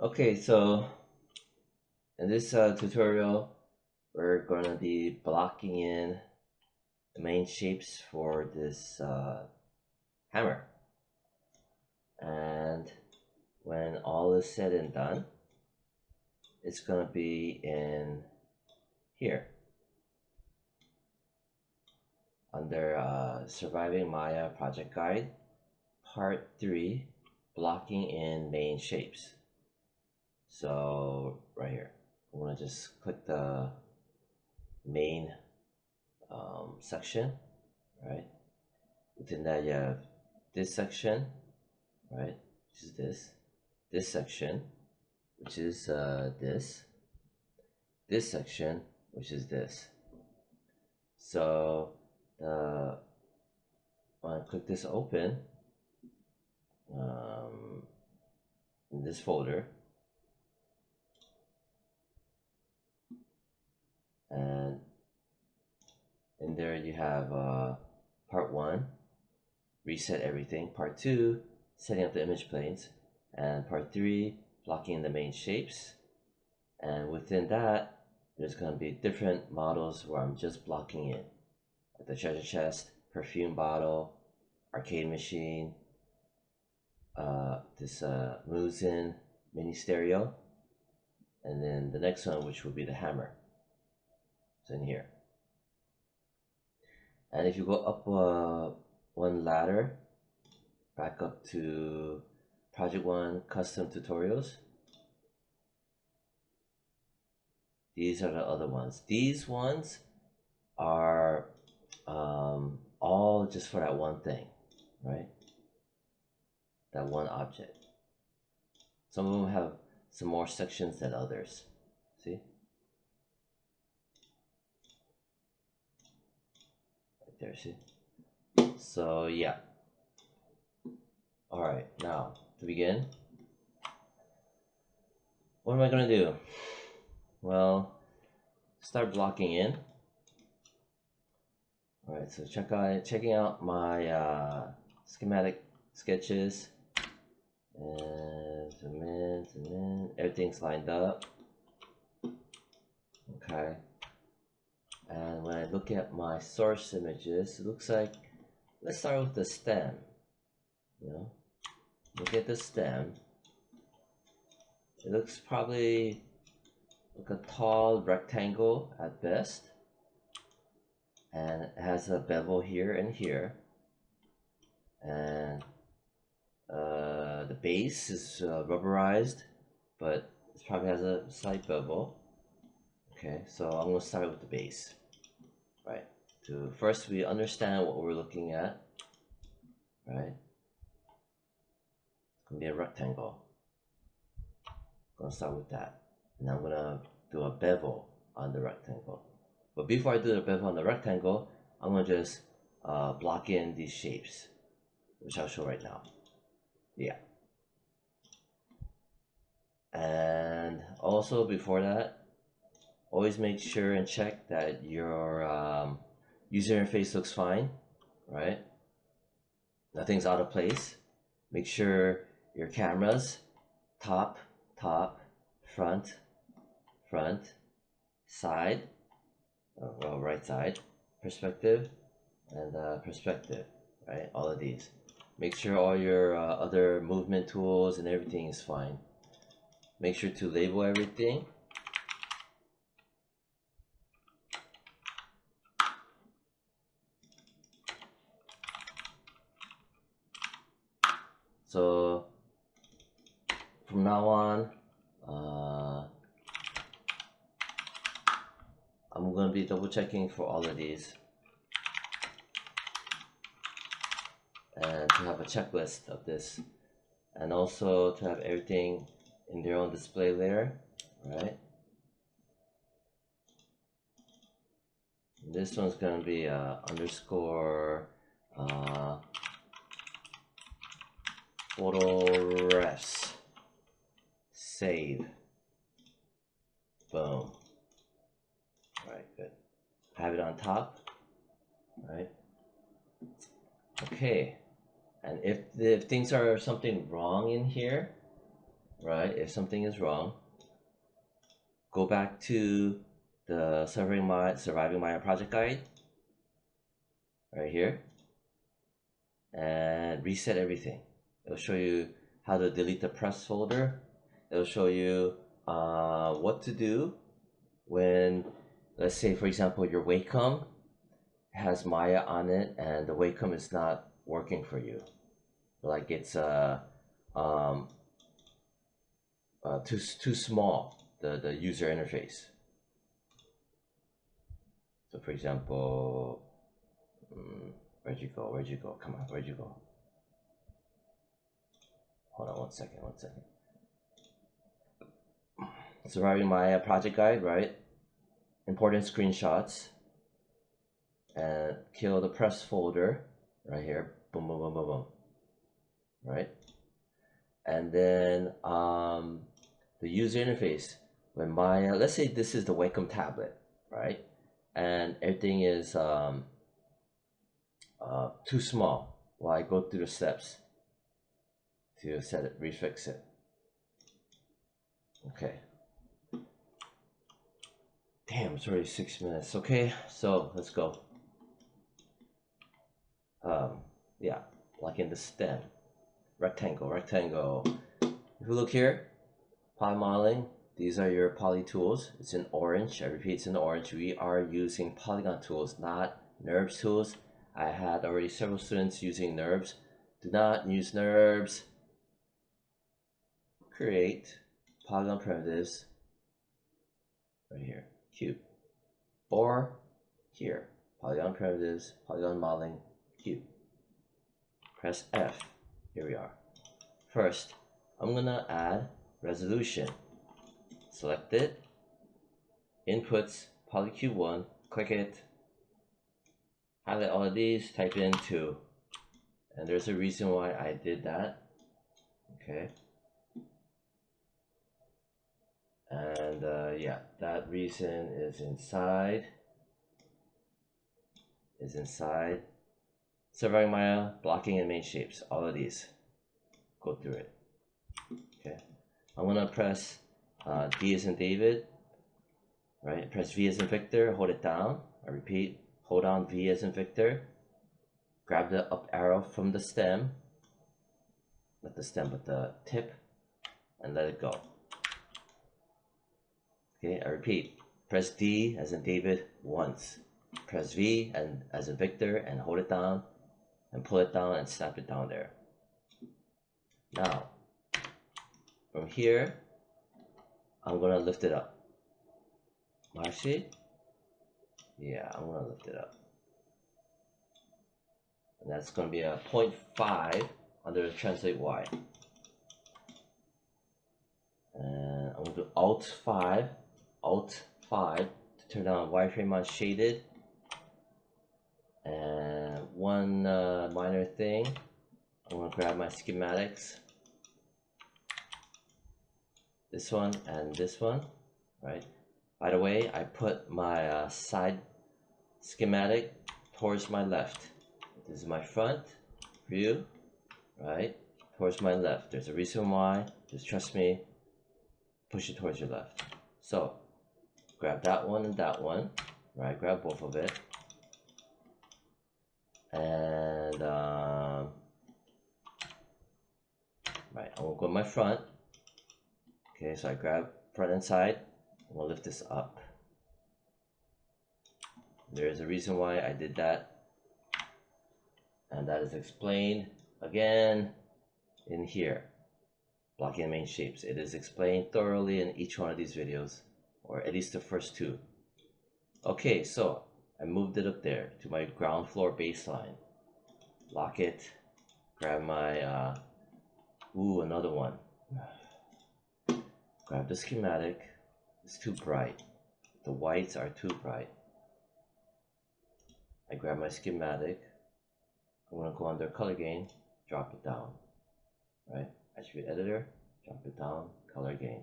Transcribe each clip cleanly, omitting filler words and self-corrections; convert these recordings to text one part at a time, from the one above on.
Okay, so in this tutorial, we're going to be blocking in the main shapes for this hammer. And when all is said and done, it's going to be in here under Surviving Maya Project Guide, Part 3, Blocking in Main Shapes. So right here, I'm going to just click the main section, right? Within that you have this section, right, which is this section, which is this section, which is this. So when I click this open in this folder, and in there you have part 1, reset everything, part 2, setting up the image planes, and part 3, blocking the main shapes. And within that, there's going to be different models where I'm just blocking in, like the treasure chest, perfume bottle, arcade machine, this Musin mini stereo, and then the next one, which will be the hammer. It's in here. And if you go up one ladder, back up to Project 1 Custom Tutorials, these are the other ones. These ones are all just for that one thing, right? That one object. Some of them have some more sections than others. See? Right there, see? So yeah. Alright, now to begin, what am I gonna do? Well, start blocking in. Alright, so checking out my schematic sketches, and zoom in, everything's lined up. Okay, and when I look at my source images, it looks like, let's start with the stem. You know, look at the stem. It looks probably like a tall rectangle at best, and it has a bevel here and here, and the base is rubberized, but it probably has a slight bevel. Okay, so I'm going to start with the base, right? To first we understand what we're looking at, right? It's going to be a rectangle. I'm going to start with that, and I'm going to do a bevel on the rectangle. But before I do the bevel on the rectangle, I'm going to just block in these shapes, which I'll show right now. Yeah. And also before that, always make sure and check that your user interface looks fine, right? Nothing's out of place. Make sure your cameras, top, front, side, well, right side, perspective, and perspective, right? All of these. Make sure all your other movement tools and everything is fine. Make sure to label everything. So from now on, I'm going to be double checking for all of these, and to have a checklist of this, and also to have everything in their own display layer, right? This one's going to be underscore photo refs, save, boom. Alright, good. Have it on top, right? Okay, and if things are something wrong in here, right? If something is wrong, go back to the Surviving Maya project guide right here and reset everything. It'll show you how to delete the press folder. It'll show you what to do when, let's say for example, your Wacom has Maya on it and the Wacom is not working for you. Like it's too small, the user interface. So for example, where'd you go? Where'd you go? Come on, where'd you go? Hold on one second. Surviving Maya project guide, right? Important screenshots and kill the press folder right here. Boom, boom, boom, boom, boom. Right? And then the user interface, when Maya, let's say this is the Wacom tablet, right? And everything is too small. Well, I go through the steps to set it, refix it. Okay. Damn, it's already 6 minutes. Okay, so let's go. Yeah, like in the stem, rectangle. If you look here, poly modeling, these are your poly tools. It's in orange. I repeat, it's in orange. We are using polygon tools, not NURBS tools. I had already several students using NURBS. Do not use NURBS. Create polygon primitives right here, cube, or here, polygon primitives, polygon modeling, cube. Press F. Here we are. First, I'm gonna add resolution. Select it. Inputs, polycube 1. Click it. Highlight all of these. Type in 2. And there's a reason why I did that. Okay. And yeah, that reason is inside. Surviving Maya, blocking and main shapes. All of these. Go through it. Okay. I'm gonna press D as in David. Right. Press V as in Victor. Hold it down. I repeat. Hold down V as in Victor. Grab the up arrow from the stem. Not the stem, but the tip. And let it go. Okay, I repeat. Press D as in David once. Press V and as in Victor and hold it down. And pull it down and snap it down there. Now, from here, I'm gonna lift it up. Actually, yeah, I'm gonna lift it up. And that's gonna be a 0.5 under the translate Y. And I'm gonna do Alt 5 to turn on wireframe on shaded. And one minor thing, I'm gonna grab my schematics. This one and this one, right? By the way, I put my side schematic towards my left. This is my front view, right? Towards my left. There's a reason why. Just trust me. Push it towards your left. So, grab that one and that one, right? Grab both of it. And, right, I'm gonna go to my front. Okay, so I grab front and side. I'm gonna lift this up. There's a reason why I did that. And that is explained again in here. Blocking the main shapes. It is explained thoroughly in each one of these videos, or at least the first two. Okay, so I moved it up there to my ground floor baseline. Lock it. Grab my, another one. Grab the schematic. It's too bright. The whites are too bright. I grab my schematic. I'm gonna go under color gain, drop it down. Right? Attribute editor, drop it down, color gain.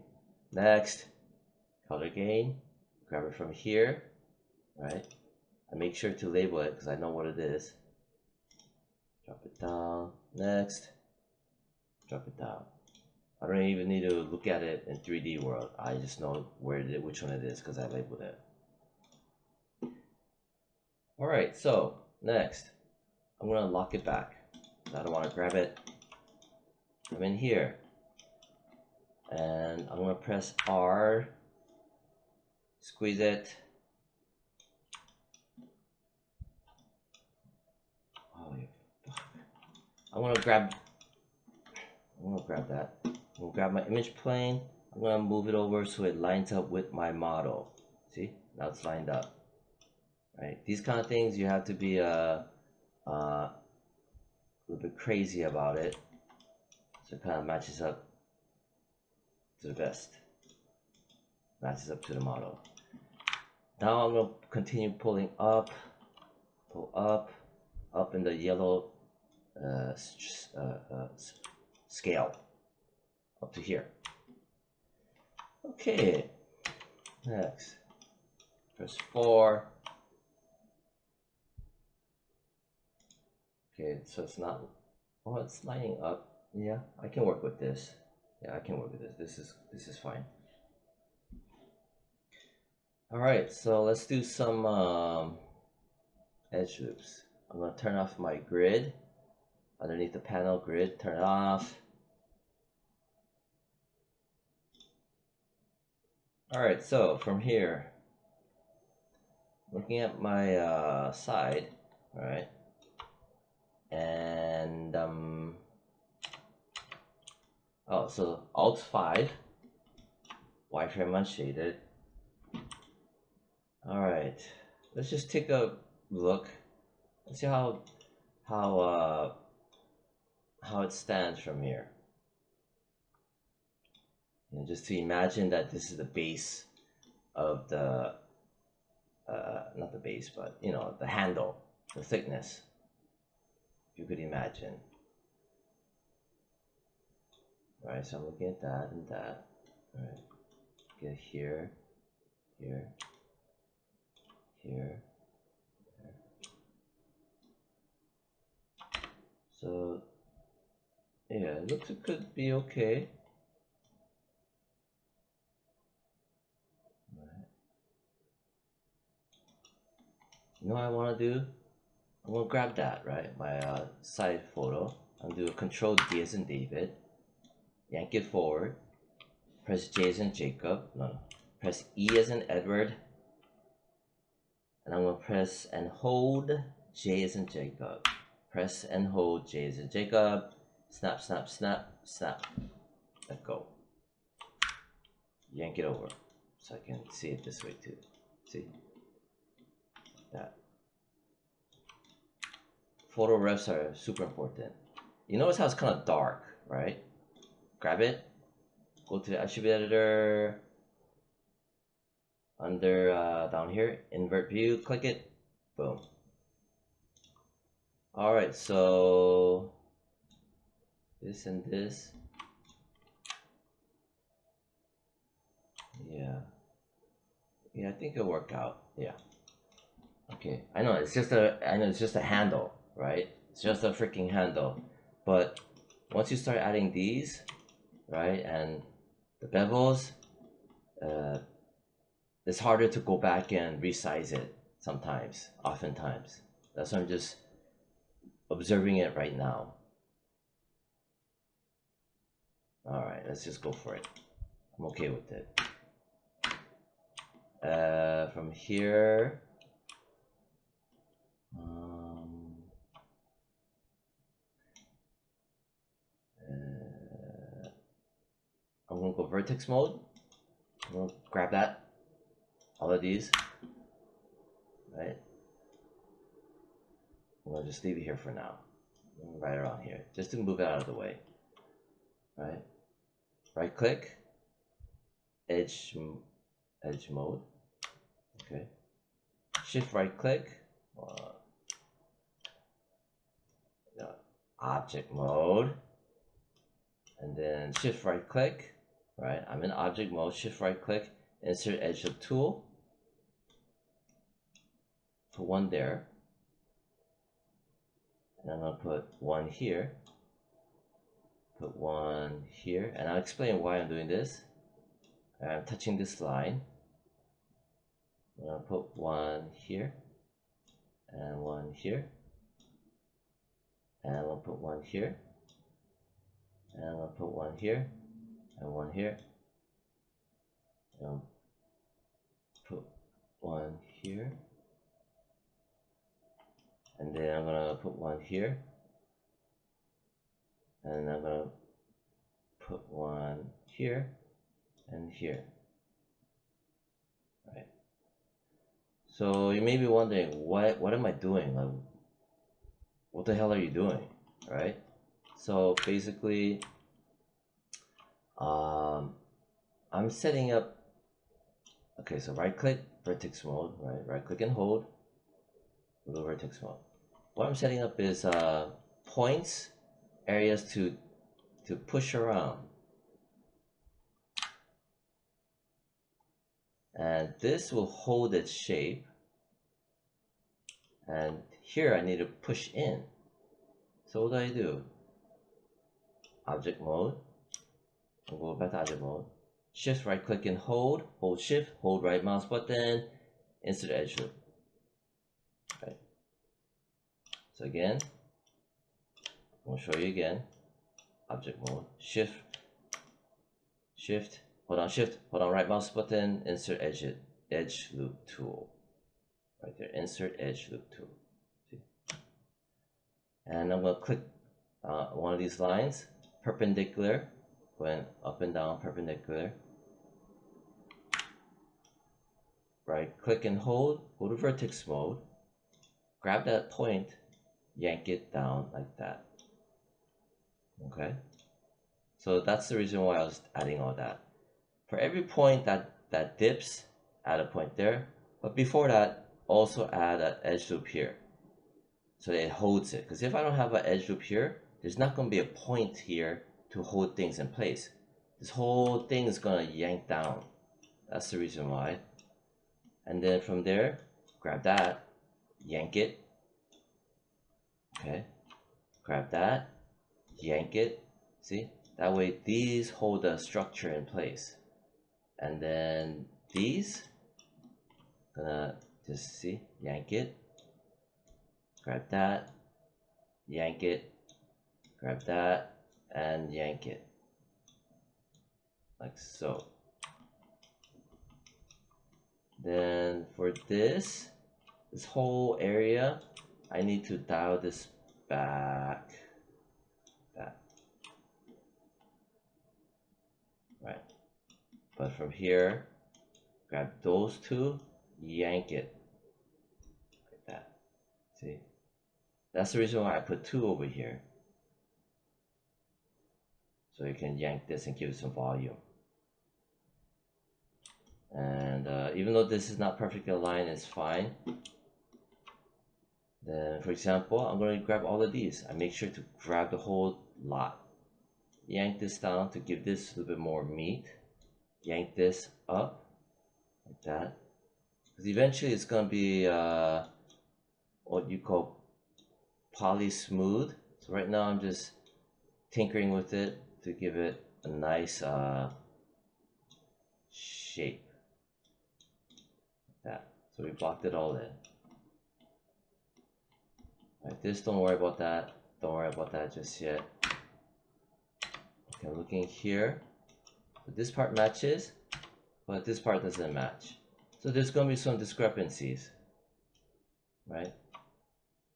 Next, color gain. Grab it from here. Right? I make sure to label it because I know what it is. Drop it down. Next, drop it down. I don't even need to look at it in 3D world. I just know which one it is because I labeled it. Alright, so next, I'm gonna lock it back. I don't want to grab it. I'm in here. And I'm gonna press R, squeeze it. Oh, you fuck. I'm gonna grab that. I'm gonna grab my image plane. I'm gonna move it over so it lines up with my model. See? Now it's lined up. Right? These kind of things you have to be a little bit crazy about it. So it kind of matches up to the best. Matches up to the model. Now I'm gonna continue pulling up, pull up in the yellow scale up to here. Okay, next, press 4. Okay, so it's not, oh, it's lining up. Yeah, I can work with this. Yeah, I can work with this. This is fine. All right, so let's do some edge loops. I'm gonna turn off my grid. Underneath the panel grid, turn it off. All right, so from here, looking at my side, all right, and oh, so Alt 5, wireframe unshaded. All right, let's just take a look. Let's see how it stands from here. And just to imagine that this is the base of the not the base, but you know, the handle, the thickness. If you could imagine. Right, so I'm looking at that and that. All right, get here, here, here. So yeah, it looks it could be okay. Right. You know what I want to do? I'm gonna grab that, right? My side photo. I'm gonna do a Control D as in David. Yank it forward. Press J as in Jacob. No. Press E as in Edward. And I'm gonna press and hold J as in Jacob. Press and hold J as in Jacob. Snap, snap, snap, snap. Let go. Yank it over so I can see it this way too. See? That. Photo refs are super important. You notice how it's kind of dark, right? Grab it. Go to the attribute editor. Under down here, invert view, click it. Boom. Alright, so this and this. Yeah, I think it'll work out. Yeah. Okay, I know it's just a handle, right? It's just a freaking handle. But once you start adding these, right, and the bevels, it's harder to go back and resize it sometimes, oftentimes. That's why I'm just observing it right now. Alright, let's just go for it. I'm okay with it. From here, I'm gonna go vertex mode. I'm gonna grab that, all of these, right? I'm gonna just leave it here for now, right around here, just to move it out of the way, right? Right click, edge mode, okay. Shift right click, object mode, and then shift right click, right? I'm in object mode, shift right click, insert edge of tool, put one there, and I'm gonna put one here, put one here, and I'll explain why I'm doing this. I'm touching this line. I'm gonna put one here, and one here, and I'll put one here, and I'm gonna put one here, and one here, and put one here, and then I'm gonna put one here, and I'm gonna put one here and here. Right. So you may be wondering, what am I doing? Like, what the hell are you doing? Right? So basically, I'm setting up. Okay, so right click, vertex mode, right? Right click and hold, go to vertex mode. What I'm setting up is points, areas to push around. And this will hold its shape. And here I need to push in. So what do? Object mode. I'll go back to object mode. Shift right click and hold shift, hold right mouse button, insert edge loop. Right. So again, I'll show you again. Object mode, shift, hold on right mouse button, insert edge loop tool. Right there, insert edge loop tool. See? And I'm gonna click one of these lines, perpendicular, going up and down perpendicular. Right click and hold, go to vertex mode, grab that point, yank it down like that. Okay, so that's the reason why I was adding all that. For every point that dips, add a point there, but before that, also add an edge loop here, so that it holds it. Because if I don't have an edge loop here, there's not going to be a point here to hold things in place. This whole thing is going to yank down. That's the reason why. And then from there, grab that, yank it. Okay, grab that, yank it. See, that way these hold the structure in place. And then these, gonna just see, yank it, grab that, yank it, grab that, and yank it, like so. Then for this whole area, I need to dial this back, that, right? But from here, grab those two, yank it, like that, see? That's the reason why I put two over here. So you can yank this and give it some volume. And even though this is not perfectly aligned, it's fine. Then, for example, I'm going to grab all of these. I make sure to grab the whole lot. Yank this down to give this a little bit more meat. Yank this up, like that. Because eventually it's going to be what you call poly smooth. So right now I'm just tinkering with it to give it a nice shape. Like that. So we blocked it all in. Like this, don't worry about that. Don't worry about that just yet. Okay, looking here. So this part matches, but this part doesn't match. So there's going to be some discrepancies, right?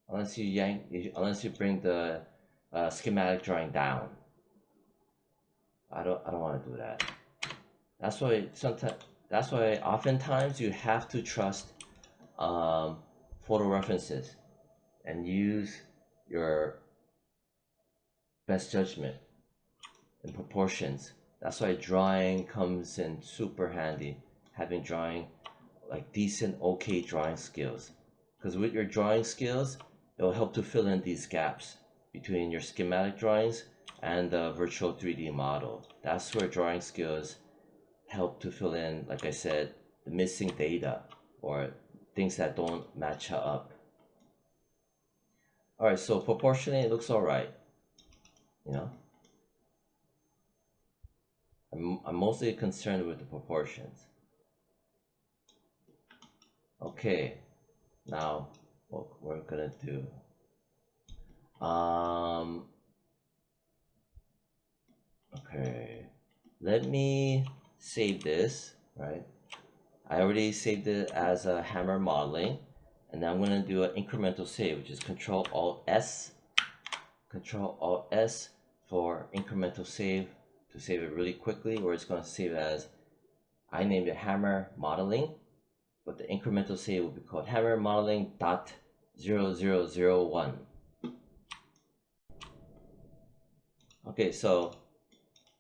Unless you bring the schematic drawing down. I don't want to do that. That's why oftentimes you have to trust photo references and use your best judgment in proportions. That's why drawing comes in super handy. Having drawing, like decent, okay drawing skills. Because with your drawing skills, it will help to fill in these gaps between your schematic drawings and the virtual 3D model. That's where drawing skills help to fill in, like I said, the missing data or things that don't match up. Alright, so proportionally it looks alright, you know. I'm mostly concerned with the proportions. Okay, now what we're gonna do. Okay, let me save this, right? I already saved it as a hammer modeling, and now I'm gonna do an incremental save, which is Control Alt S for incremental save to save it really quickly, or it's going to save it as, I named it hammer modeling, but the incremental save will be called hammer modeling dot 0001. Okay, so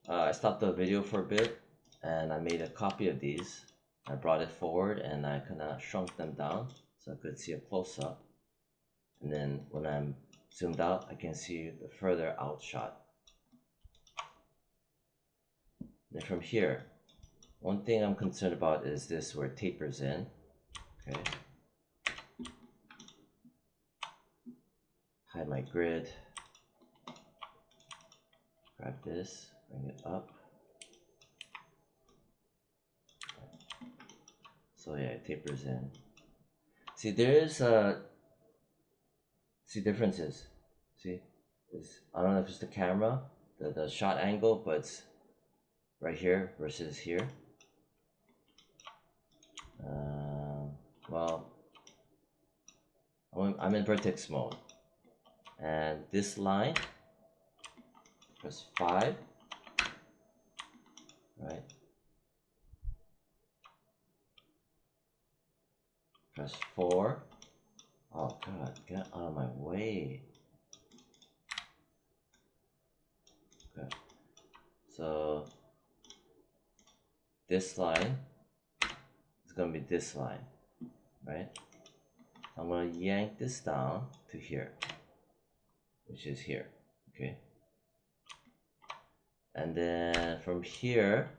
I stopped the video for a bit and I made a copy of these. I brought it forward and I kind of shrunk them down so I could see a close-up, and then when I'm zoomed out I can see the further out shot. Then from here, one thing I'm concerned about is this where it tapers in. Okay, hide my grid, grab this, bring it up. So yeah, it tapers in. See, there is see differences. See, I don't know if it's the camera, the shot angle, but it's right here versus here. Well, I'm in vertex mode, and this line, press 5, right? Press 4. Oh god, get out of my way. Okay, so this line is gonna be this line, right? I'm gonna yank this down to here, which is here, okay? And then from here,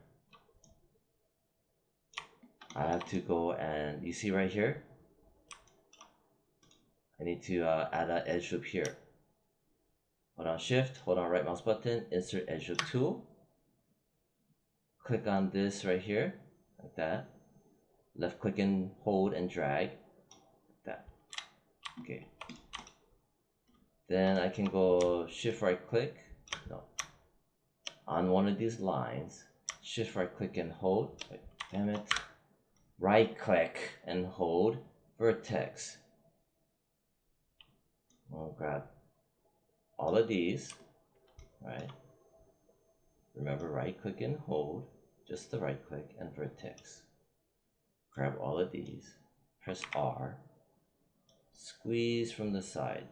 I have to go and, you see right here, I need to add an edge loop here. Hold on shift, hold on right mouse button, insert edge loop tool. Click on this right here, like that. Left click and hold and drag, like that. Okay. Then I can go shift right click, no. On one of these lines, shift right click and hold, wait, damn it. Right click and hold vertex. We'll grab all of these, right? Remember, right click and hold, just the right click and vertex. Grab all of these, press R, squeeze from the side.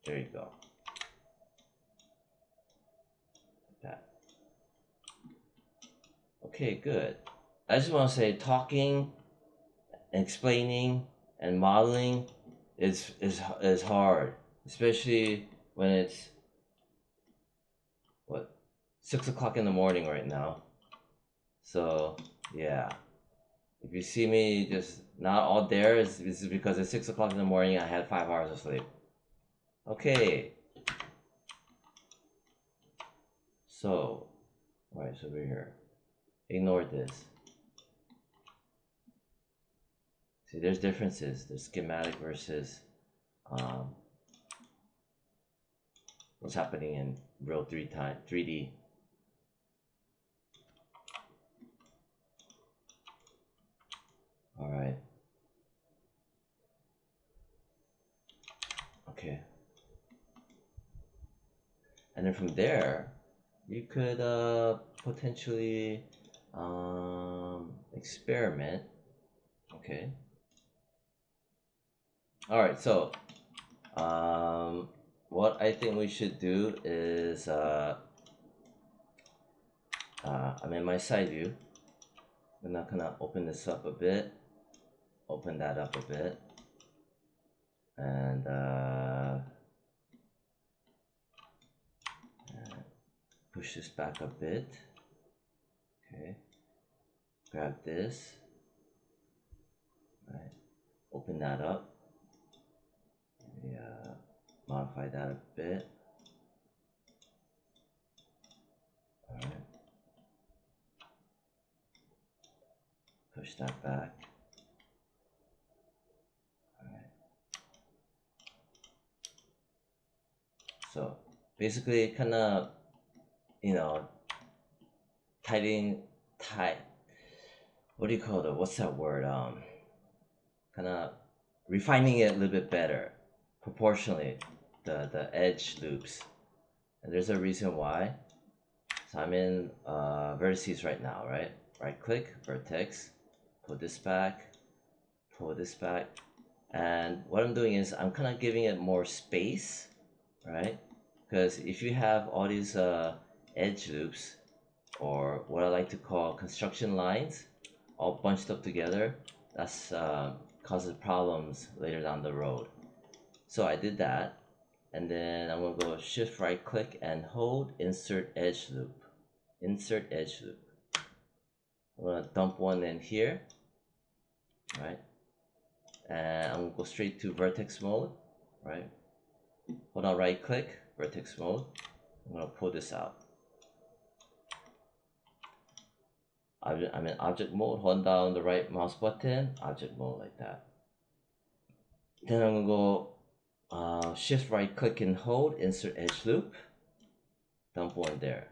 There you go. Like that. Okay, good. I just want to say talking, explaining, and modeling is hard, especially when it's what, 6 o'clock in the morning right now. So yeah, if you see me just not all there, it's because it's 6 o'clock in the morning. I had 5 hours of sleep. Okay, so alright, so we're here. Ignore this. See, there's differences. There's schematic versus what's happening in real 3D. All right. Okay. And then from there, you could potentially experiment. Okay. All right. So what I think we should do is I'm in my side view. I'm not gonna open this up a bit. Open that up a bit. And push this back a bit. Okay. Grab this. Right. Open that up. Maybe modify that a bit. push that back. Alright. So basically kind of, you know, what do you call it? What's that word? Kind of refining it a little bit better, proportionally, the edge loops. And there's a reason why. So I'm in vertices right now, right? Right click, vertex, pull this back, and what I'm doing is I'm kind of giving it more space, right? Because if you have all these edge loops, or what I like to call construction lines, all bunched up together, that's causes problems later down the road. So I did that, and then I'm gonna go shift right click and hold insert edge loop. Insert edge loop. I'm gonna dump one in here, right? And I'm gonna go straight to vertex mode, right? Hold on, right click, vertex mode. I'm gonna pull this out. I'm in object mode, hold down the right mouse button, object mode like that. Then I'm gonna go shift right click and hold, insert edge loop, dump one there.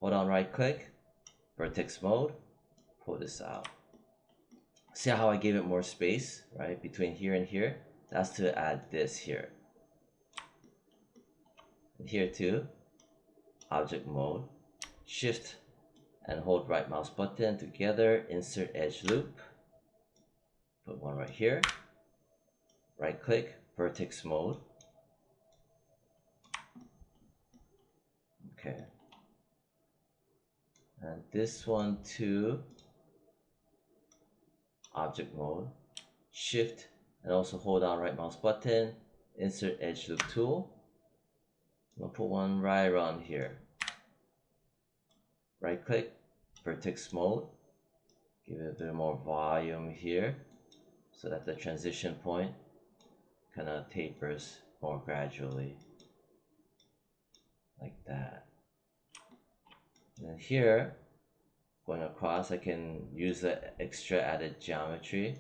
Hold on, right click, vertex mode, pull this out. See how I gave it more space, right? Between here and here? That's to add this here. And here too, object mode, shift and hold right mouse button together, insert edge loop, put one right here, right click, vertex mode. Okay. And this one too, object mode, shift and also hold down right mouse button, insert edge loop tool. I'm gonna put one right around here. Right click, vertex mode, give it a bit more volume here so that the transition point kind of tapers more gradually, like that. And then here, going across, I can use the extra added geometry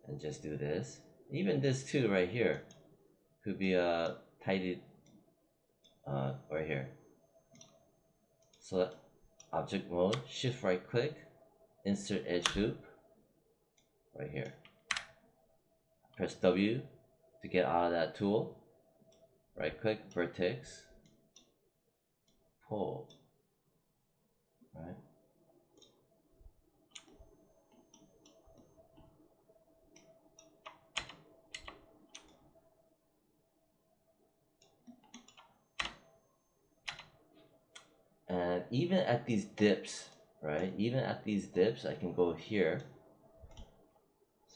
and just do this. Even this too right here could be a tidied right here. Select object mode, shift right click, insert edge loop right here. Press W to get out of that tool. Right click, vertex, pull. Right. And even at these dips, right? Even at these dips, I can go here.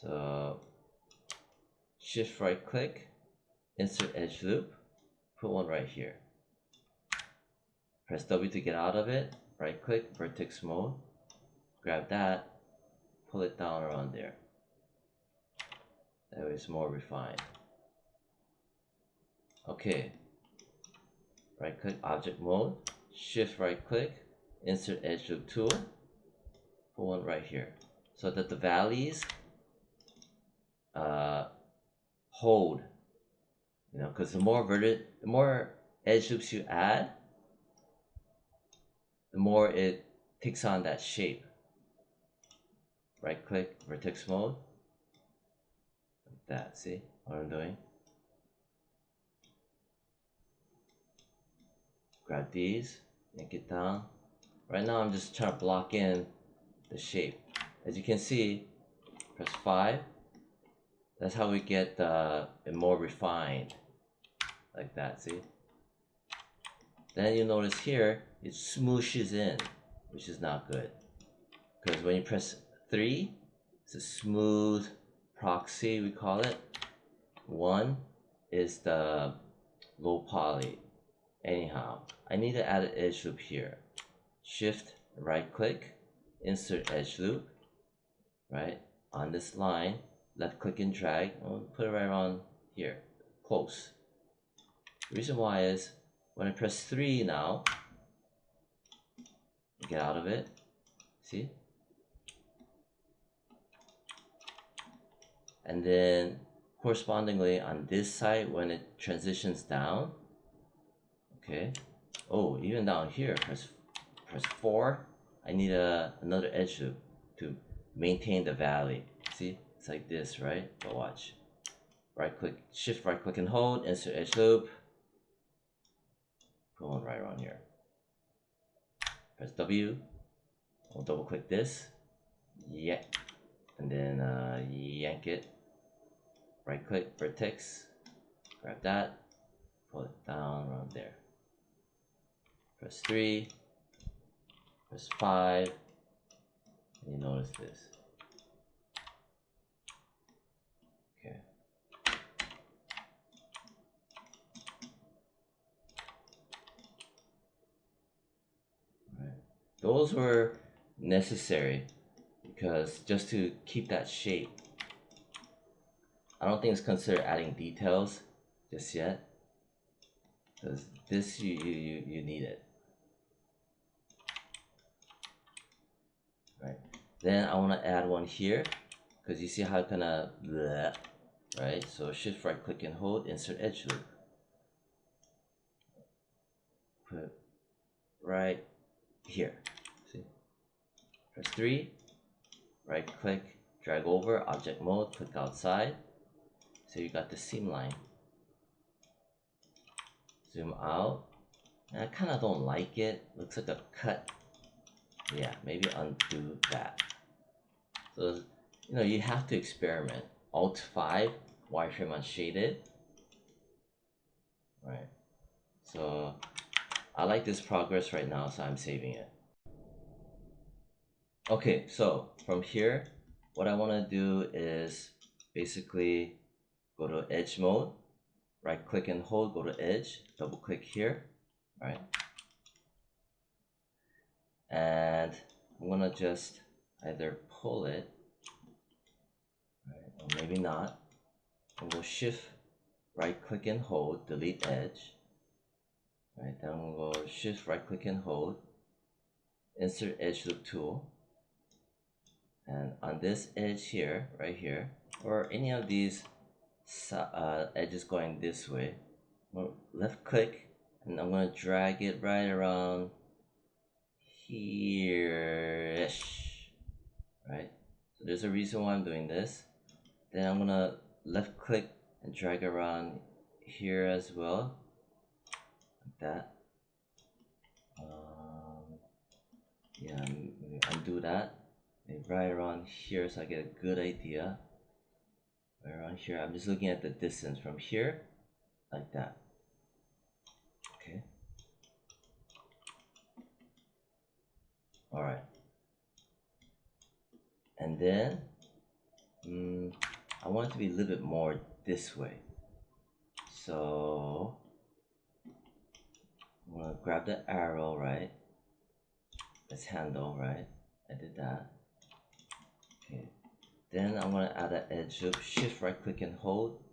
So shift right click, insert edge loop, put one right here. Press W to get out of it, right click, vertex mode, grab that, pull it down around there. That way it's more refined. Okay, right click, object mode, shift right click, insert edge loop tool, put one right here. So that the valleys hold, you know, because the more edge loops you add, the more it takes on that shape. Right click, vertex mode, like that. See what I'm doing? Grab these, yank it down. Right now I'm just trying to block in the shape. As you can see, press 5. That's how we get it more refined, like that, see? Then you notice here, it smooshes in, which is not good. Because when you press 3, it's a smooth proxy, we call it. 1 is the low poly. Anyhow, I need to add an edge loop here. Shift, right click, insert edge loop, right? On this line, left click and drag, I'll put it right around here, close. The reason why is, when I press 3 now, get out of it, see? and then correspondingly on this side when it transitions down, okay, oh, even down here, press 4, I need another edge loop to maintain the valley. See, it's like this, right? But watch, right click, shift right click and hold, insert edge loop, put one right around here, press W, I'll double click this, yeah, and then yank it, right click, vertex, grab that, pull it down around there, press 3, press 5, and you notice this. Okay. Right. Those were necessary because just to keep that shape. I don't think it's considered adding details just yet, because this you need it. Right. Then I want to add one here because you see how it kind of right. So shift right click and hold, insert edge loop. Put right here. See. Press 3. Right click, drag over, object mode, click outside. So you got the seam line. Zoom out. And I kind of don't like it. Looks like a cut. Yeah, maybe undo that. So, you know, you have to experiment. Alt 5, wireframe unshaded. Right. So I like this progress right now, so I'm saving it. Okay, so from here, what I want to do is basically go to edge mode, right click and hold, go to edge, double click here, right? And I'm gonna just either pull it, right, or maybe not. I'm gonna shift, right click and hold, delete edge, right? Then I'm gonna go shift, right click and hold, insert edge loop tool, and on this edge here, right here, or any of these edges going this way, left click, and I'm gonna drag it right around here-ish, right? So there's a reason why I'm doing this. Then I'm gonna left click and drag around here as well, like that. Yeah, maybe undo that. Maybe right around here so I get a good idea. Right around here, I'm just looking at the distance from here, like that. Okay. All right. And then I want it to be a little bit more this way. So I'm gonna grab the arrow, right? This handle, right? I did that. Okay. Then I'm gonna add an edge loop. Shift right click and hold.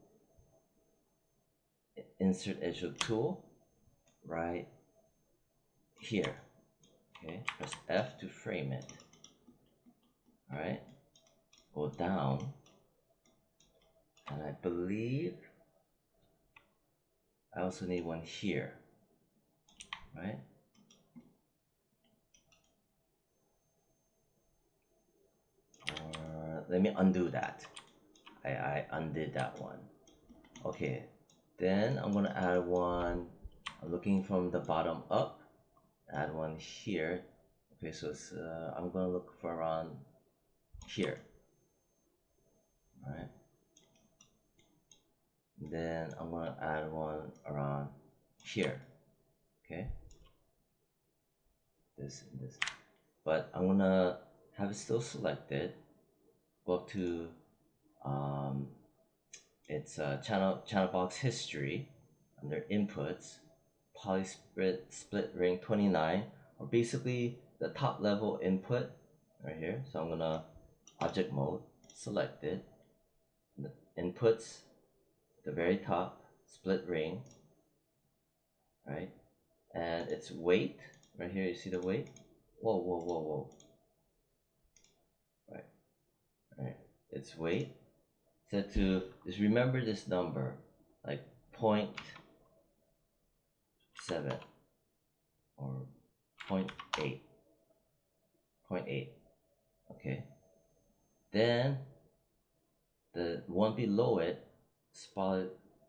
Insert edge loop tool. Right here. Okay. Press F to frame it. All right. Go down. And I believe I also need one here. Right. Let me undo that. I undid that one. Okay, then I'm gonna add one. I'm looking from the bottom up. Add one here. Okay, so it's, I'm gonna look for around here. All right. Then I'm gonna add one around here. Okay. This and this, but I'm gonna have it still selected. Go up to it's channel box history under inputs, poly split ring 29, or basically the top level input right here. So I'm gonna object mode, select it, the inputs, the very top, split ring, right? And it's weight right here. You see the weight? Whoa, whoa, whoa, whoa. Right, right. It's weight Set to, just remember this number, like 0.7 or 0.8, 0.8. Okay. Then the one below it,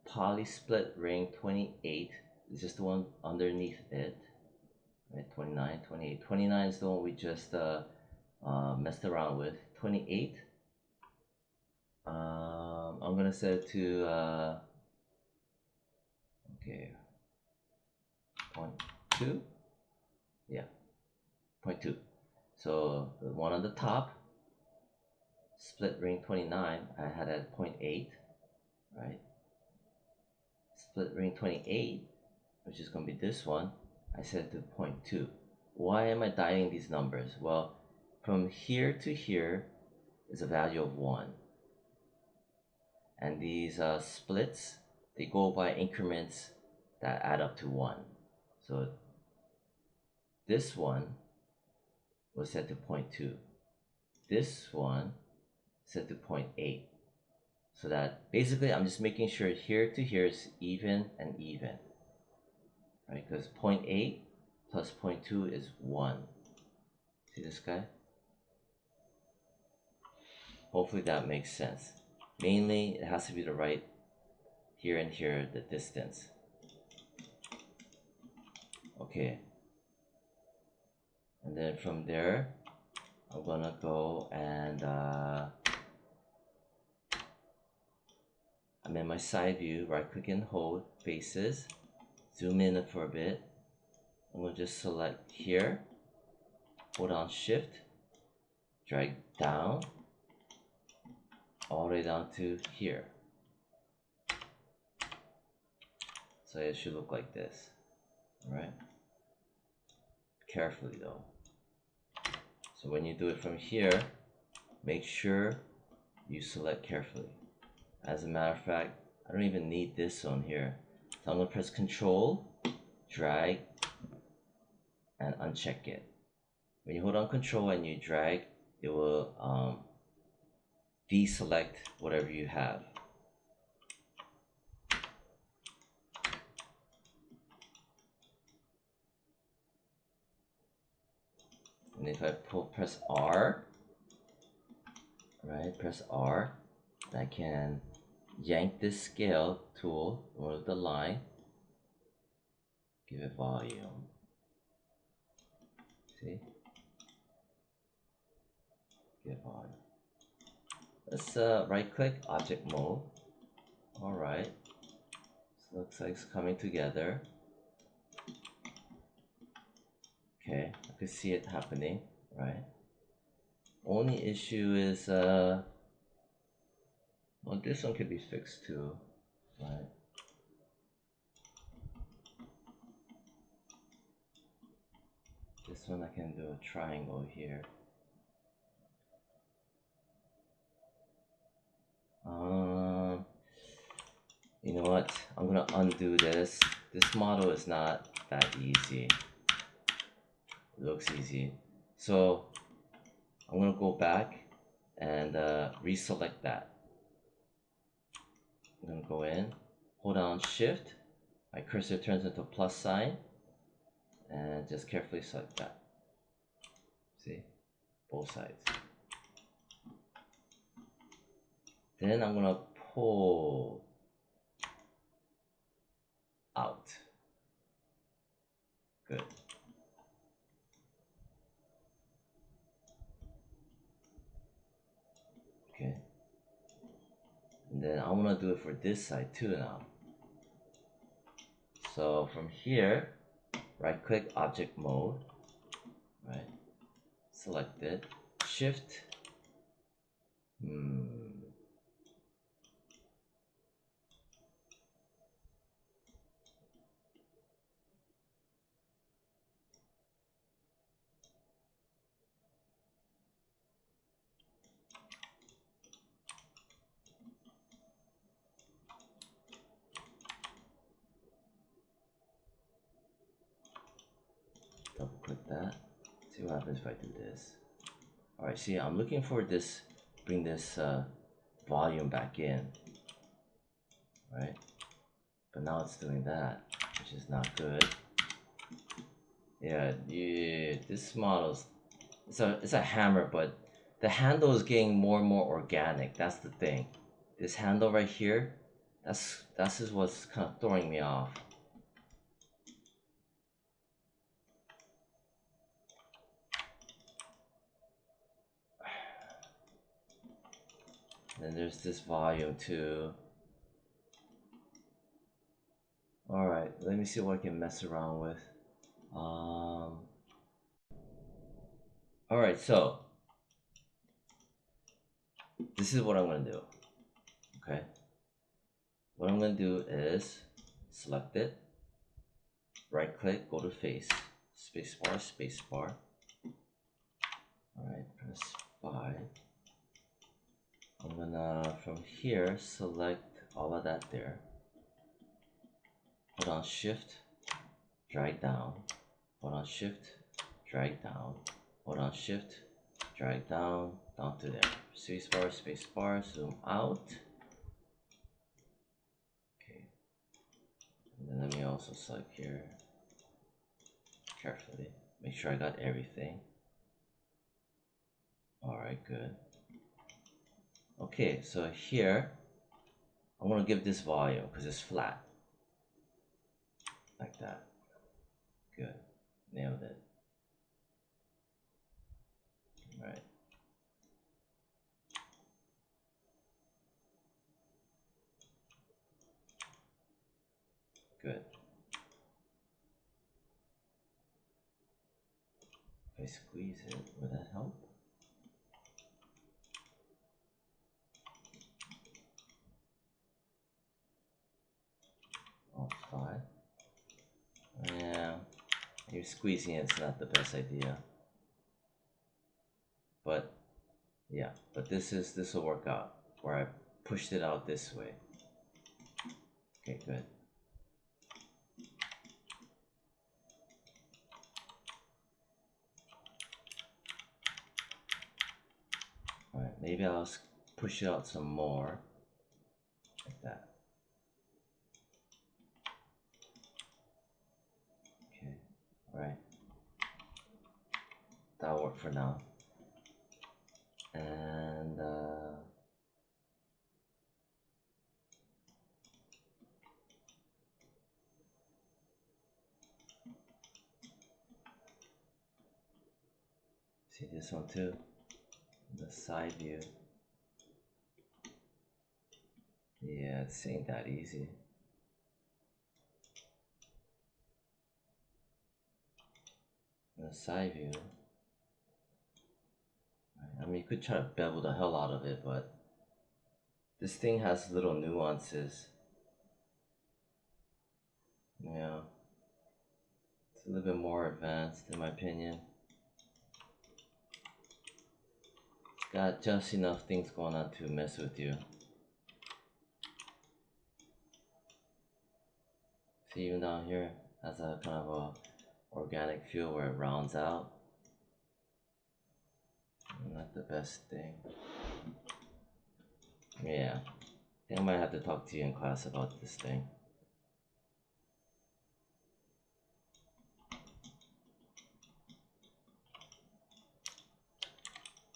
poly split ring 28, is just the one underneath it. Right, 29, 28. 29 is the one we just messed around with. 28. I'm gonna set it to okay, 0.2. Yeah, 0.2. So the one on the top, split ring 29, I had at 0.8, right? Split ring 28, which is going to be this one, I set it to 0.2. Why am I dialing these numbers? Well, from here to here is a value of 1. And these splits, they go by increments that add up to 1. So this one was set to 0.2. This one set to 0.8. So that basically I'm just making sure here to here is even and even. Right? Because 0.8 plus 0.2 is 1. See this guy? Hopefully that makes sense. Mainly it has to be the right here and here, the distance. Okay. And then from there, I'm gonna go and I'm in my side view, right click and hold, faces, zoom in for a bit. I'm gonna just select here, hold on shift, drag down, all the way down to here. So it should look like this, alright? Carefully though. So when you do it from here, make sure you select carefully. As a matter of fact, I don't even need this on here. So I'm gonna press Control, drag, and uncheck it. When you hold on Control and you drag, it will deselect whatever you have. And if I press R, right, press R, I can yank this scale tool, move the line, give it volume. See? Give volume. Let's right click, object mode. Alright. So looks like it's coming together. Okay, I can see it happening, right? Only issue is well, this one could be fixed too, right? This one I can do a triangle here. You know what? I'm gonna undo this. This model is not that easy. It looks easy. So I'm gonna go back and reselect that. I'm gonna go in, hold on shift, my cursor turns into a plus sign, and just carefully select that. See? Both sides. Then I'm gonna pull out. Good. Okay. And then I want to do it for this side too now. So from here, right click object mode, right? Select it, shift. Double click that. See what happens if I do this. Alright, see, I'm looking for this, bring this volume back in, right? But now it's doing that, which is not good. Yeah, this model's it's a hammer, but the handle is getting more and more organic. That's the thing. This handle right here, that's is what's kind of throwing me off. Then there's this volume too. Alright, let me see what I can mess around with. Alright, so this is what I'm gonna do. Okay. What I'm gonna do is select it, right click, go to face, spacebar, spacebar. Alright, press 5. I'm gonna, from here, select all of that there. Hold on shift, drag down. Hold on shift, drag down. Hold on shift, drag down, down to there. Spacebar, spacebar, zoom out. Okay. And then let me also select here carefully. Make sure I got everything. Alright, good. Okay, so here I want to give this volume because it's flat. Like that. Good. Nailed it. Right. Good. If I squeeze it, would that help? Alt 5. Yeah, maybe squeezing it's not the best idea. But yeah, but this will work out where I pushed it out this way. Okay, good. Alright, maybe I'll push it out some more. Like that. Okay, alright. That'll work for now. And see this one too, the side view. Yeah, it ain't that easy. The side view. I mean, you could try to bevel the hell out of it, but this thing has little nuances. Yeah, it's a little bit more advanced in my opinion. It's got just enough things going on to mess with you. See, even down here has a kind of a organic feel where it rounds out. Not the best thing. Yeah, I think I might have to talk to you in class about this thing.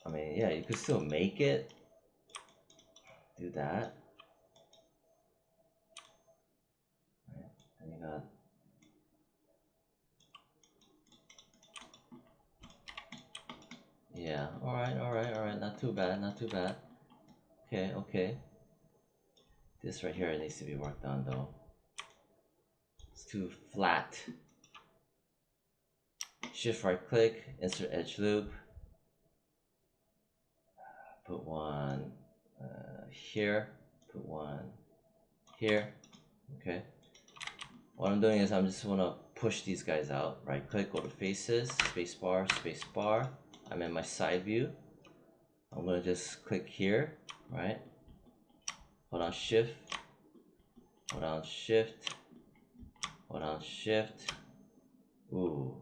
I mean, yeah, you could still make it. Do that. Right. And you got yeah, alright, not too bad, not too bad. Okay, okay. This right here needs to be worked on though. It's too flat. Shift right click, insert edge loop. Put one here, put one here. Okay. What I'm doing is I'm just want to push these guys out. Right click, go to faces, spacebar, spacebar. I'm in my side view. I'm gonna just click here, right? Hold on shift, hold on shift, hold on shift. Ooh.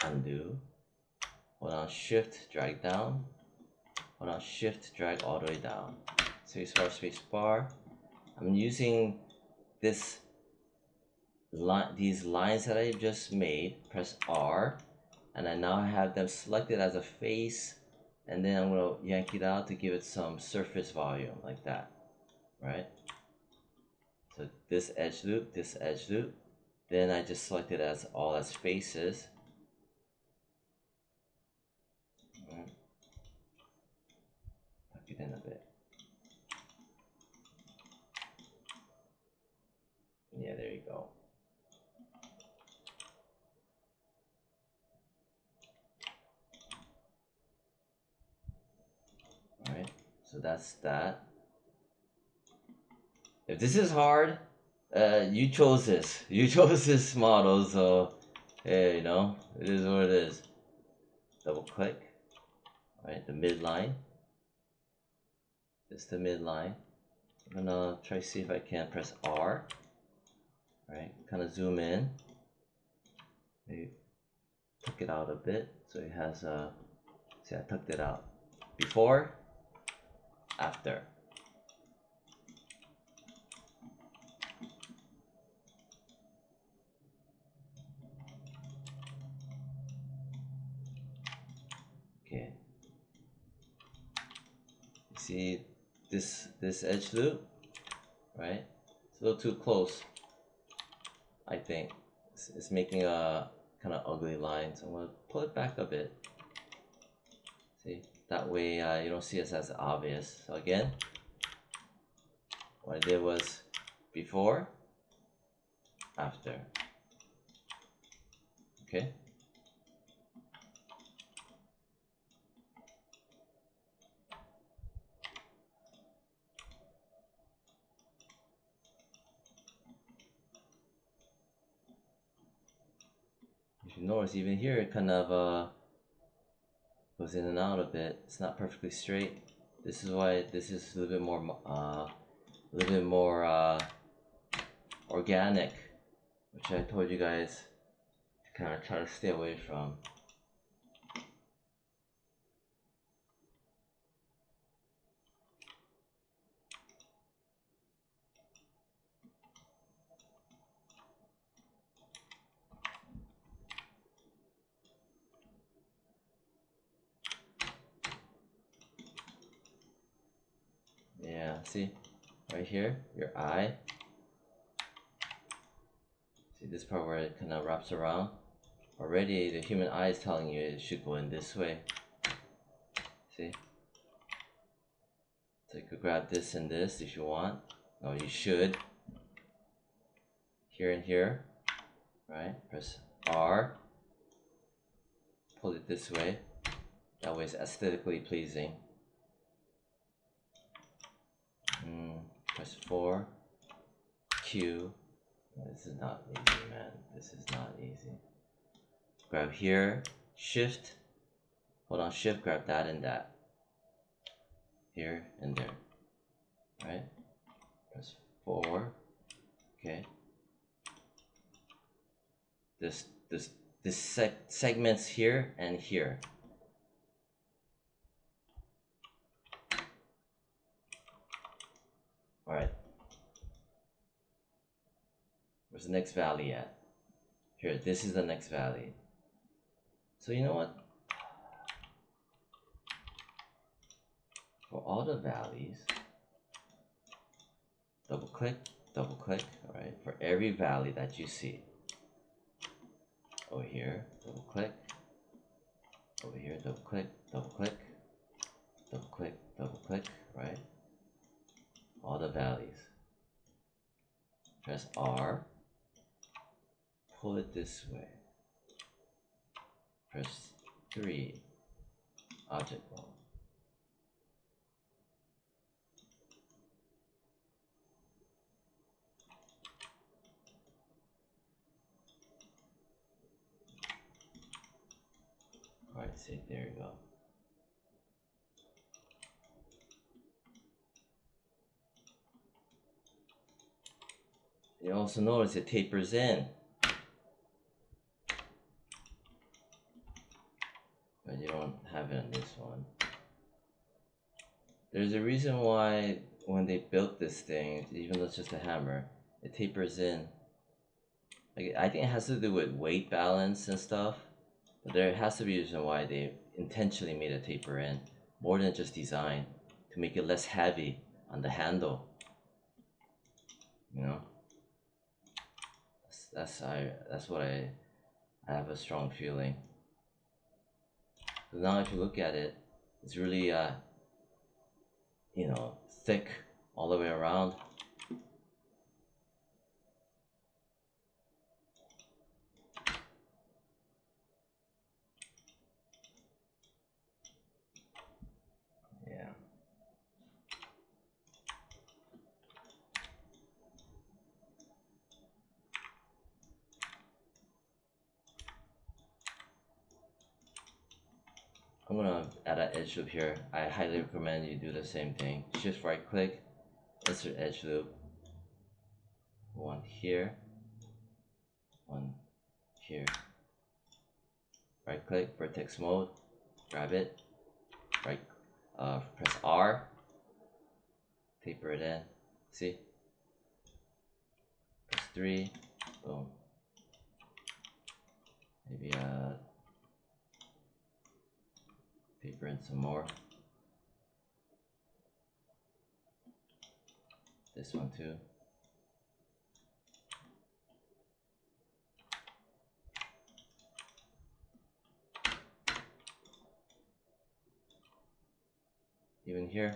Undo. Hold on shift, drag down. hold on, shift, drag all the way down. Space bar. I'm using these lines that I just made. Press R, and I now have them selected as a face, and then I'm gonna yank it out to give it some surface volume like that, right? So this edge loop, then I just select it as all as faces. Tuck it in a bit. Yeah, there you go. Alright, so that's that. If this is hard, you chose this. You chose this model, so hey, you know, it is what it is. Double click. Alright, the midline. This is the midline. I'm gonna try to see if I can press R. Alright, kind of zoom in. Maybe tuck it out a bit so it has a. See, I tucked it out. Before, after. Okay. See this edge loop, right? It's a little too close, I think. It's making a kind of ugly line, so I'm gonna pull it back a bit. See, that way you don't see it as obvious. So again, what I did was before, after. Okay. If you notice, even here, it kind of goes in and out a bit. It's not perfectly straight. This is why this is a little bit more organic, which I told you guys to kind of try to stay away from. Yeah, see, right here, your eye. See this part where it kind of wraps around? Already the human eye is telling you it should go in this way. See? So you could grab this and this if you want. No, you should. Here and here. Right? Press R. Pull it this way. That way it's aesthetically pleasing. Press 4. Q. This is not easy, man. This is not easy. Grab here. Shift. Hold on, shift, grab that and that. Here and there. Right? Press 4. Okay. This segments here and here. Alright. Where's the next valley at? Here, this is the next valley. So you know what? For all the valleys, double click, alright, for every valley that you see. Over here, double click. Over here, double click, right? All the valleys. Press R. Pull it this way. Press 3. Object mode. Alright, see, there you go. You also notice it tapers in. But you don't have it on this one. There's a reason why when they built this thing, even though it's just a hammer, it tapers in. Like, I think it has to do with weight balance and stuff. But there has to be a reason why they intentionally made a taper in, more than just design, to make it less heavy on the handle. You know, that's what I have a strong feeling. So now if you look at it, it's really you know, thick all the way around. Yeah. I'm gonna add an edge loop here. I highly recommend you do the same thing. Shift right click, insert edge loop. One here, one here. Right click, vertex mode, grab it, right, press R, taper it in. See? Press 3, boom. Maybe taper in some more. This one too. Even here.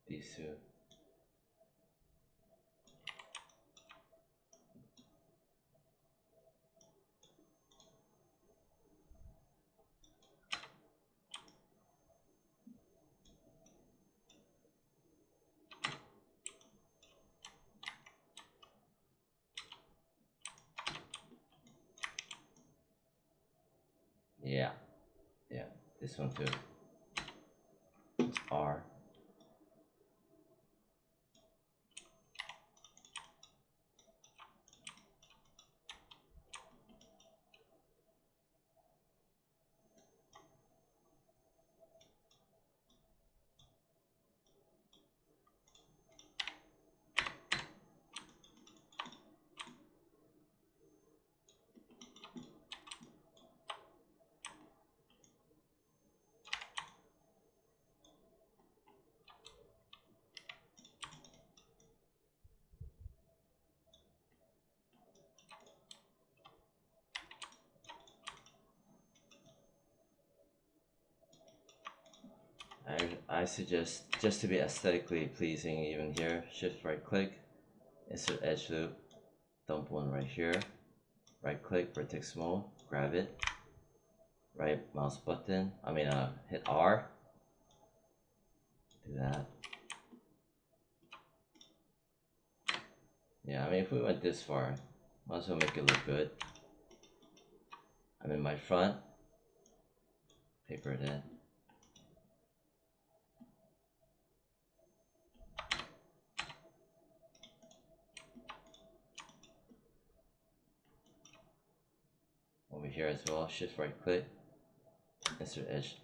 These two. Yeah, yeah, this one too. R. I suggest, just to be aesthetically pleasing, even here, shift right click, insert edge loop, dump one right here, right click, vertex mode, grab it, right mouse button, hit R, do that. Yeah, if we went this far, might as well make it look good. I'm in my front, taper it in. Over here as well, shift right click, insert edge.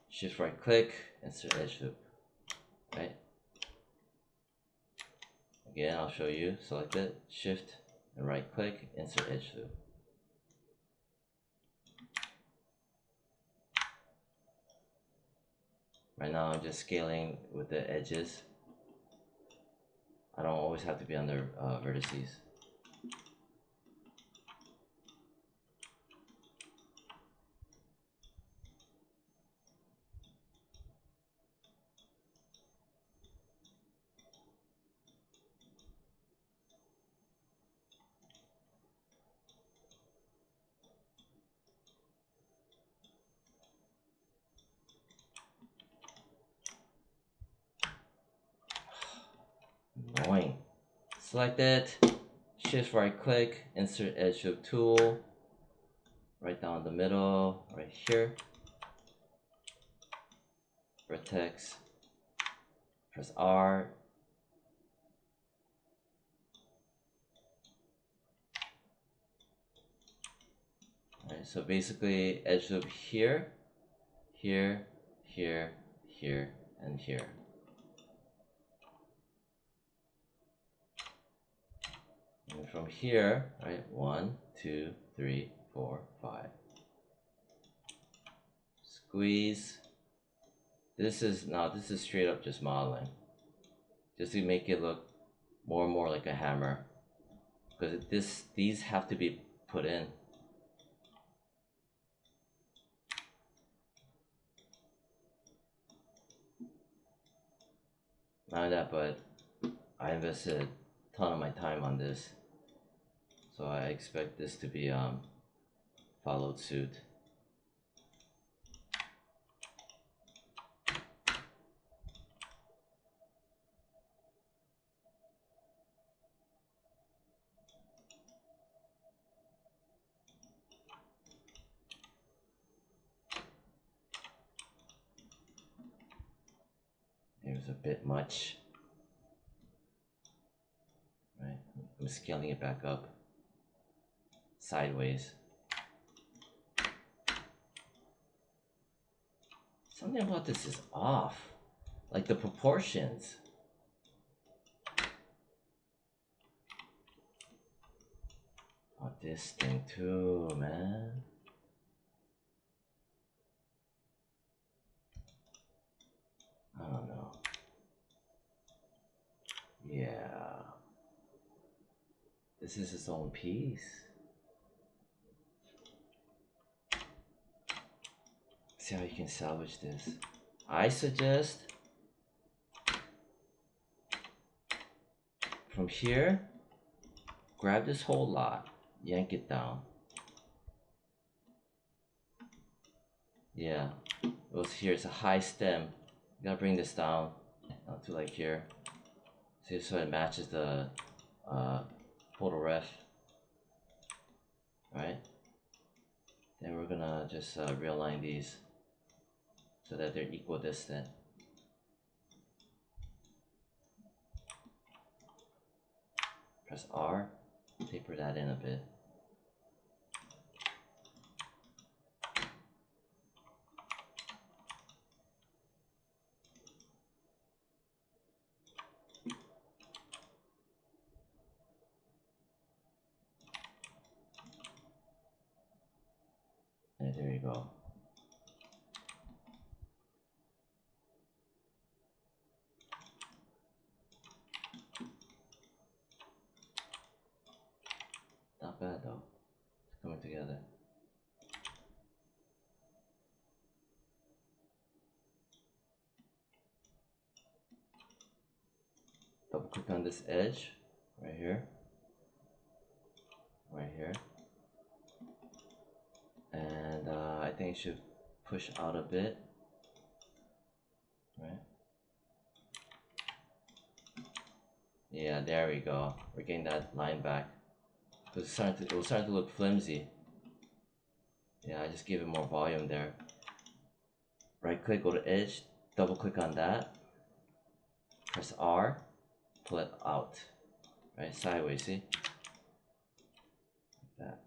Shift right click, insert edge loop. Right? Again, I'll show you. Select it, shift and right click, insert edge loop. Right now I'm just scaling with the edges. I don't always have to be on the vertices. Annoying. Select it, shift right click, insert edge loop tool, right down the middle, right here, vertex, press R, right, so basically edge loop here, here, here, here, and here. And from here, right, 1, 2, 3, 4, 5. Squeeze. This is straight up just modeling, just to make it look more and more like a hammer, because these have to be put in. Not that, but I invested a ton of my time on this, so I expect this to be followed suit. It was a bit much, right? I'm scaling it back up sideways. Something about this is off, like the proportions. Oh, this thing too, man. I don't know. Yeah. This is its own piece. See how you can salvage this. I suggest from here, grab this whole lot, yank it down. Yeah, it was here. It's a high stem. You gotta bring this down to like here. See, so it matches the photo ref. Right. Then we're gonna just realign these so that they're equidistant. Press R, taper that in a bit. And there you go. Not bad though. It's coming together. Double click on this edge right here, and I think it should push out a bit, right? Yeah, there we go. We're getting that line back. It was starting to look flimsy. Yeah, I just gave it more volume there. Right click, go to edge, double click on that, press R, pull it out, right, sideways, see? Like that.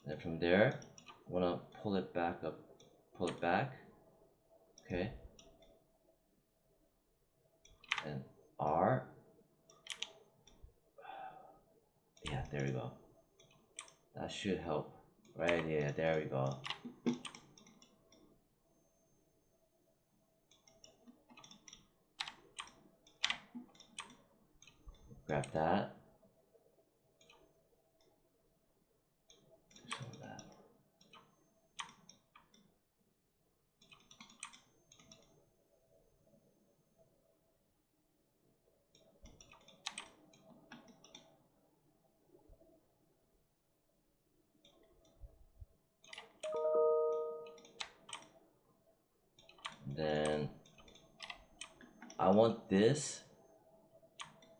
And from there, I want to pull it back up, pull it back, okay? And R, yeah, there we go. That should help, right? Yeah, there we go. Grab that. Some of that. Then I want this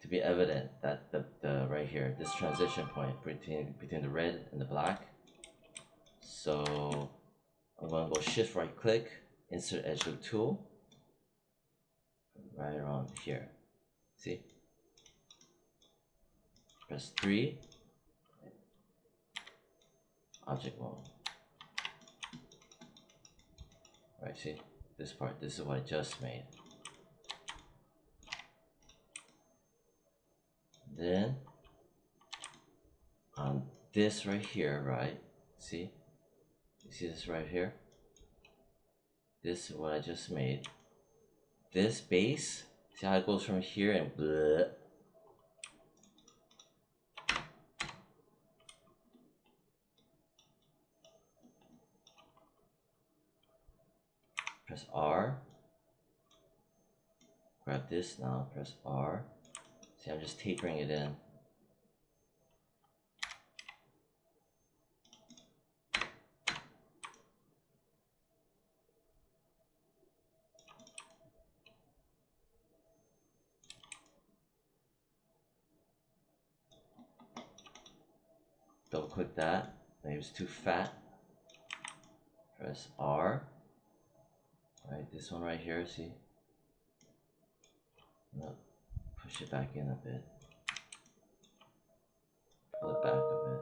to be evident that the right here, this transition point between the red and the black. So I'm going to go shift right click, insert edge loop tool, right around here. See? Press 3, object mode. Right, see? This part, this is what I just made. Then on this right here, right? See? You see this right here? This is what I just made. This base, see how it goes from here and bleh. Press R. Grab this now, press R. See, I'm just tapering it in. Double click that. Maybe it's too fat. Press R. Right, this one right here, see? No, push it back in a bit. Pull it back a bit.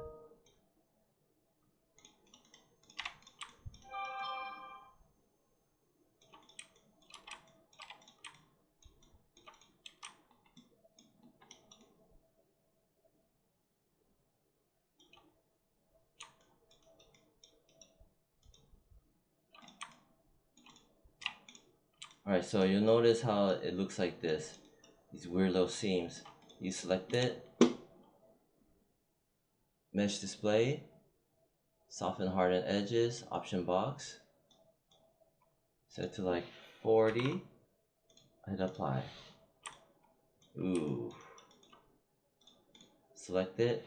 Alright, so you'll notice how it looks like this. These weird little seams. You select it, mesh display, soften harden edges, option box, set to like 40, hit apply. Ooh. Select it,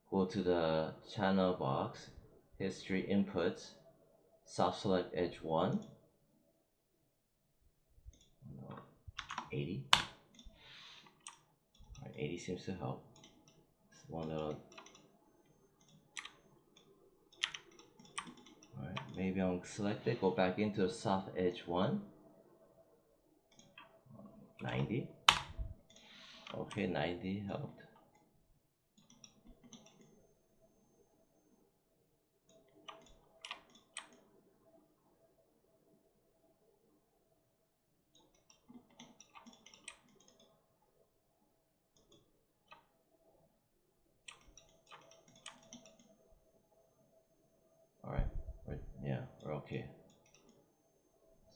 go to the channel box, history inputs, soft select edge 1, 80. Alright, 80 seems to help. It's one little. Alright, maybe I'll select it, go back into soft edge 1, 90. Okay, 90 helped. Alright, yeah, we're okay.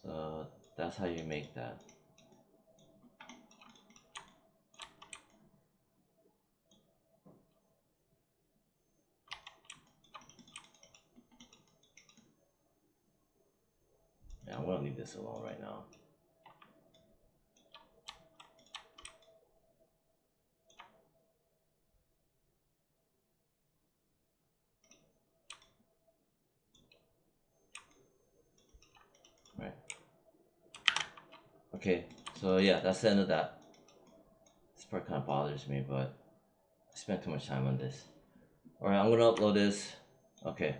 So that's how you make that. Yeah, I'm gonna leave this alone right now. Right. Okay, so yeah, that's the end of that. This part kind of bothers me, but I spent too much time on this. Alright, I'm gonna upload this. Okay.